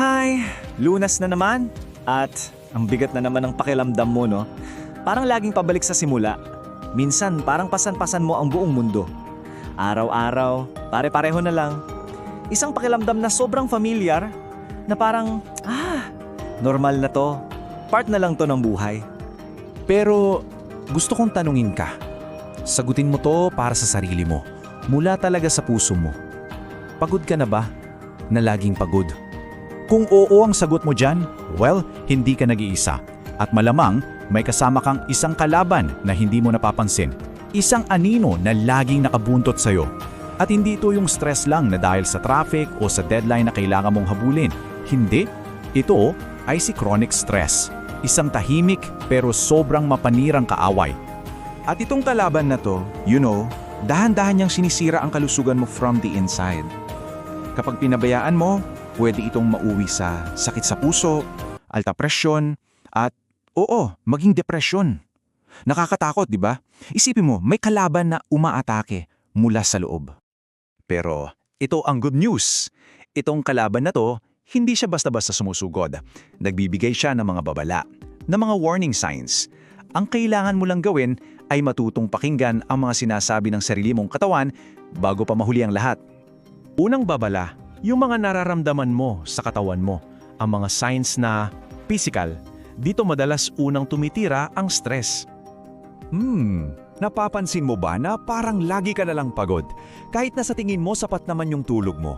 Hi! Lunas na naman. At ang bigat na naman ng pakiramdam mo, no? Parang laging pabalik sa simula. Minsan, parang pasan-pasan mo ang buong mundo. Araw-araw, pare-pareho na lang. Isang pakiramdam na sobrang familiar, na parang, normal na to. Part na lang to ng buhay. Pero gusto kong tanungin ka. Sagutin mo to para sa sarili mo. Mula talaga sa puso mo. Pagod ka na ba? Na laging pagod? Kung oo ang sagot mo dyan, well, hindi ka nag-iisa. At malamang may kasama kang isang kalaban na hindi mo napapansin. Isang anino na laging nakabuntot sa'yo. At hindi ito yung stress lang na dahil sa traffic o sa deadline na kailangan mong habulin. Hindi. Ito ay si chronic stress. Isang tahimik pero sobrang mapanirang kaaway. At itong kalaban na to, dahan-dahan niyang sinisira ang kalusugan mo from the inside. Kapag pinabayaan mo, pwede itong mauwi sa sakit sa puso, alta presyon, at maging depresyon. Nakakatakot, di ba? Isipin mo, may kalaban na umaatake mula sa loob. Pero ito ang good news. Itong kalaban na to, hindi siya basta-basta sumusugod. Nagbibigay siya ng mga babala, ng mga warning signs. Ang kailangan mo lang gawin ay matutong pakinggan ang mga sinasabi ng sarili mong katawan bago pa mahuli ang lahat. Unang babala, yung mga nararamdaman mo sa katawan mo, ang mga signs na physical. Dito madalas unang tumitira ang stress. Napapansin mo ba na parang lagi ka nalang pagod kahit na sa tingin mo sapat naman yung tulog mo?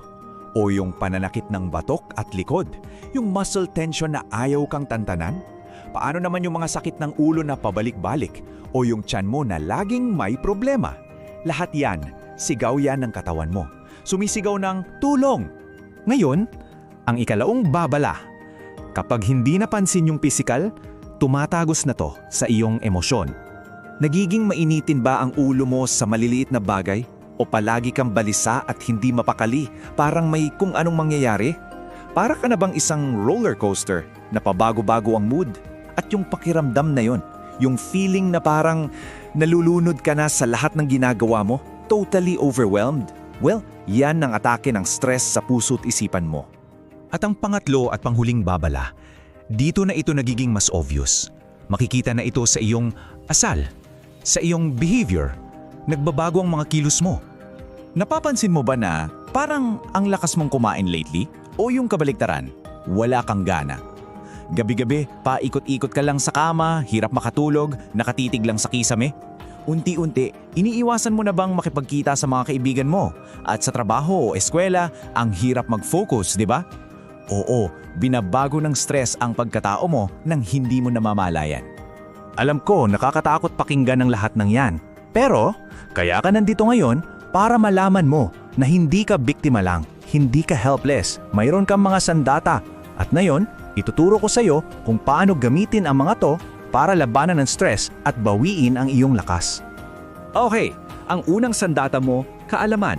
O yung pananakit ng batok at likod, yung muscle tension na ayaw kang tantanan? Paano naman yung mga sakit ng ulo na pabalik-balik o yung tiyan mo na laging may problema? Lahat yan, sigaw yan ng katawan mo. Sumisigaw ng tulong. Ngayon, ang ikalawang babala. Kapag hindi napansin yung pisikal, tumatagos na to sa iyong emosyon. Nagiging mainitin ba ang ulo mo sa maliliit na bagay? O palagi kang balisa at hindi mapakali, parang may kung anong mangyayari? Para ka na bang isang roller coaster na pabago-bago ang mood? At yung pakiramdam na yon, yung feeling na parang nalulunod ka na sa lahat ng ginagawa mo, totally overwhelmed? Well, yan ang atake ng stress sa puso't isipan mo. At ang pangatlo at panghuling babala, dito na ito nagiging mas obvious. Makikita na ito sa iyong asal, sa iyong behavior. Nagbabago ang mga kilos mo. Napapansin mo ba na parang ang lakas mong kumain lately? O yung kabaliktaran, wala kang gana? Gabi-gabi, paikot-ikot ka lang sa kama, hirap makatulog, nakatitig lang sa kisame? Unti-unti, iniiwasan mo na bang makipagkita sa mga kaibigan mo? At sa trabaho o eskwela, ang hirap mag-focus, di ba? Oo, binabago ng stress ang pagkatao mo nang hindi mo namamalayan. Alam ko, nakakatakot pakinggan ang lahat ng yan. Pero, kaya ka nandito ngayon para malaman mo na hindi ka biktima lang, hindi ka helpless, mayroon kang mga sandata. At ngayon, ituturo ko sa iyo kung paano gamitin ang mga to para labanan ng stress at bawiin ang iyong lakas. Okay, ang unang sandata mo, kaalaman.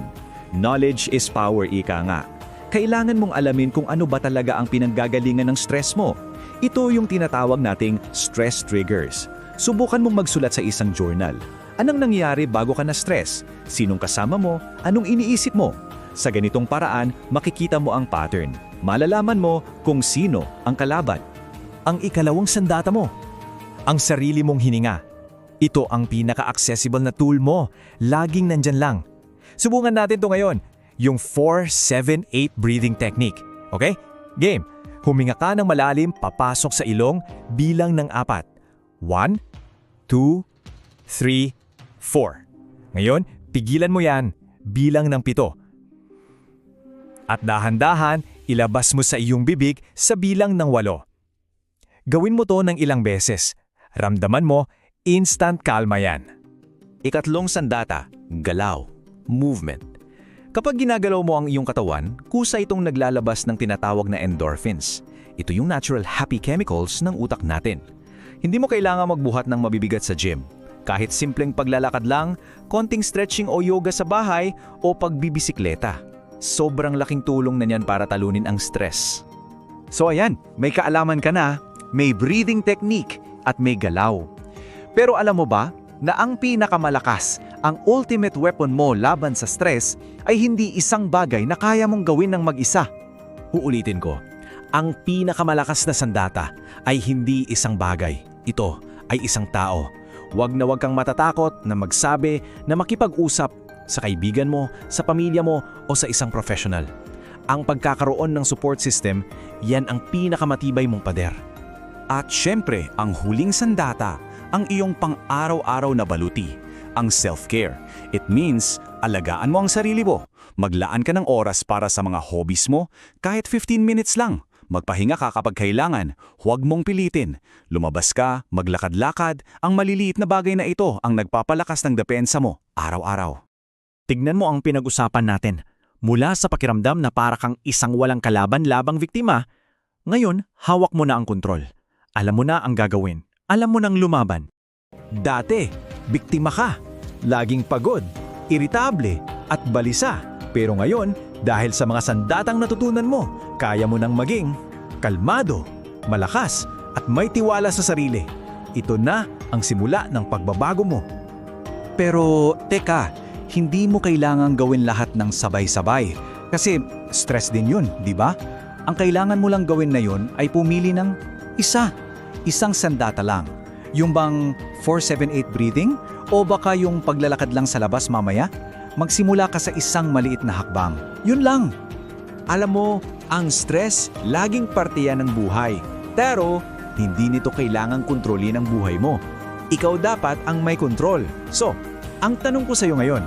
Knowledge is power, ika nga. Kailangan mong alamin kung ano ba talaga ang pinanggagalingan ng stress mo. Ito yung tinatawag nating stress triggers. Subukan mong magsulat sa isang journal. Anong nangyayari bago ka na-stress? Sinong kasama mo? Anong iniisip mo? Sa ganitong paraan, makikita mo ang pattern. Malalaman mo kung sino ang kalaban. Ang ikalawang sandata mo, ang sarili mong hininga. Ito ang pinaka-accessible na tool mo. Laging nandyan lang. Subukan natin ito ngayon. Yung 4-7-8 breathing technique. Okay? Game. Huminga ka ng malalim papasok sa ilong bilang ng 4. 1, 2, 3, 4. Ngayon, pigilan mo yan bilang ng 7. At dahan-dahan, ilabas mo sa iyong bibig sa bilang ng 8. Gawin mo to ng ilang beses. Ramdaman mo, instant kalma yan. Ikatlong sandata, galaw, movement. Kapag ginagalaw mo ang iyong katawan, kusa itong naglalabas ng tinatawag na endorphins. Ito yung natural happy chemicals ng utak natin. Hindi mo kailangan magbuhat ng mabibigat sa gym. Kahit simpleng paglalakad lang, konting stretching o yoga sa bahay o pagbibisikleta. Sobrang laking tulong na niyan para talunin ang stress. So ayan, may kaalaman ka na, may breathing technique at may galaw. Pero alam mo ba na ang pinakamalakas, ang ultimate weapon mo laban sa stress ay hindi isang bagay na kaya mong gawin ng mag-isa. Uulitin ko, Ang pinakamalakas na sandata ay hindi isang bagay. Ito ay isang tao. Huwag na huwag kang matatakot na magsabi na makipag-usap sa kaibigan mo, sa pamilya mo o sa isang professional. Ang pagkakaroon ng support system, yan ang pinakamatibay mong pader. At syempre, ang huling sandata, ang iyong pang-araw-araw na baluti, ang self-care. It means, alagaan mo ang sarili mo. Maglaan ka ng oras para sa mga hobbies mo, kahit 15 minutes lang. Magpahinga ka kapag kailangan, huwag mong pilitin. Lumabas ka, maglakad-lakad, ang maliliit na bagay na ito ang nagpapalakas ng depensa mo, araw-araw. Tignan mo ang pinag-usapan natin. Mula sa pakiramdam na para kang isang walang kalaban-labang biktima, ngayon hawak mo na ang kontrol. Alam mo na ang gagawin. Alam mo nang lumaban. Dati, biktima ka. Laging pagod, iritable, at balisa. Pero ngayon, dahil sa mga sandatang natutunan mo, kaya mo nang maging kalmado, malakas, at may tiwala sa sarili. Ito na ang simula ng pagbabago mo. Pero, teka, hindi mo kailangang gawin lahat ng sabay-sabay. Kasi stress din yun, di ba? Ang kailangan mo lang gawin na yun ay pumili ng isang sandata lang. Yung bang 4-7-8 breathing? O baka yung paglalakad lang sa labas mamaya? Magsimula ka sa isang maliit na hakbang. Yun lang. Alam mo, ang stress laging parte yan ng buhay. Pero, hindi nito kailangang kontrolin ang buhay mo. Ikaw dapat ang may kontrol. So, ang tanong ko sa iyo ngayon,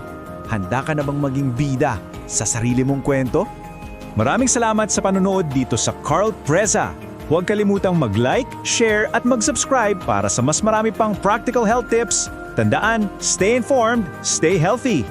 handa ka na bang maging bida sa sarili mong kwento? Maraming salamat sa panonood dito sa Carl Preza. Huwag kalimutang mag-like, share at mag-subscribe para sa mas marami pang practical health tips. Tandaan, stay informed, stay healthy.